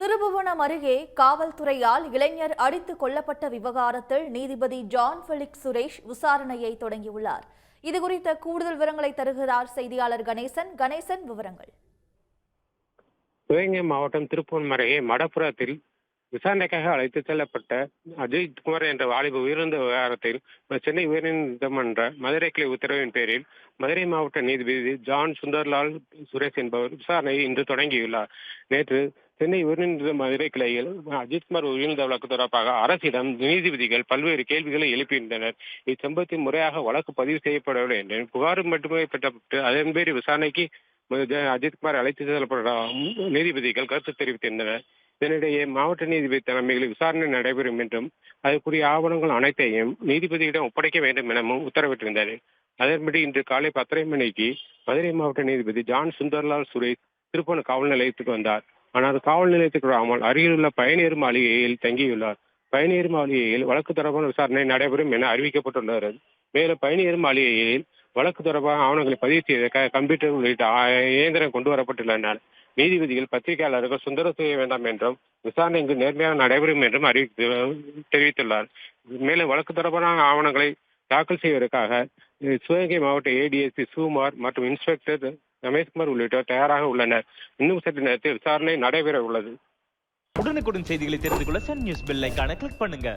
திருபுவனம் அருகே காவல்துறையால் இளைஞர் அடித்துக் கொல்லப்பட்ட விவகாரத்தில் நீதிபதி ஜான் பெலிக்ஸ் சுரேஷ் விசாரணையை தொடங்கியுள்ளார். இதுகுறித்த கூடுதல் விவரங்களை தருகிறார் செய்தியாளர் கணேசன். கணேசன், விவரங்கள். சிவகங்கை மாவட்டம் திருப்புவனம் அருகே மடப்புறத்தில் விசாரணைக்காக அழைத்துச் செல்லப்பட்ட அஜித் குமார் என்ற வாலிப உயிரிழந்த விவகாரத்தில் சென்னை உயர்நீதிமன்ற மதுரை கிளை உத்தரவின் பேரில் மதுரை மாவட்ட நீதிபதி ஜான் சுந்தர்லால் சுரேஷ் என்பவர் விசாரணையை இன்று தொடங்கியுள்ளார். நேற்று சென்னை உயர்நீதிமன்ற மதுரை கிளையில் அஜித்குமார் உயிரிழந்த வழக்கு தொடர்பாக அரசிடம் நீதிபதிகள் பல்வேறு கேள்விகளை எழுப்பியிருந்தனர். இச்சம்பவத்தில் முறையாக வழக்கு பதிவு செய்யப்படவில்லை என்று புகார் மட்டுமே பெற்றப்பட்டு அதன் பேரில் விசாரணைக்கு அஜித்குமார் அழைத்து செல்லப்பட்ட நீதிபதிகள் கருத்து தெரிவித்திருந்தனர். இதனிடையே மாவட்ட நீதிபதி தலைமையில் விசாரணை நடைபெறும் என்றும் அதற்குரிய ஆவணங்கள் அனைத்தையும் நீதிபதியிடம் ஒப்படைக்க வேண்டும் எனவும் உத்தரவிட்டிருந்தது. அதன்படி இன்று காலை 10:30 மணிக்கு மதுரை மாவட்ட நீதிபதி ஜான் சுந்தர்லால் சுரேஷ் திருப்புவனம் காவல் நிலையத்துக்கு வந்தார். ஆனால் காவல் நிலையத்துக்கு வராமல் அருகிலுள்ள பயணியர் மாளிகையில் தங்கியுள்ளார். பயணியர் மாளிகையில் வழக்கு தொடர்பான விசாரணை நடைபெறும் என அறிவிக்கப்பட்டுள்ளது. மேலும் பயணியர் மாளிகையில் வழக்கு தொடர்பாக ஆவணங்களை பதிவு செய்த கம்ப்யூட்டர் உள்ளிட்ட இயந்திரம் கொண்டு வரப்பட்டுள்ளன. நீதிபதிகள் பத்திரிகையாளர்கள் சுந்தரம் செய்ய வேண்டாம் என்றும் விசாரணை இங்கு நேர்மையாக நடைபெறும் என்றும் தெரிவித்துள்ளார். மேலும் வழக்கு தொடர்பான ஆவணங்களை தாக்கல் செய்வதற்காக சிவகங்கை மாவட்ட ஏடிஎஸ்பி சுகுமார் மற்றும் இன்ஸ்பெக்டர் ரமேஷ்குமார் உள்ளிட்டோர் தயாராக உள்ளனர். இன்னும் சற்று நேரத்தில் விசாரணை நடைபெற உள்ளது. உடனுக்குடன் செய்திகளை தெரிந்து கொள்ள சன் நியூஸ் பெல் ஐகானை கிளிக் பண்ணுங்க.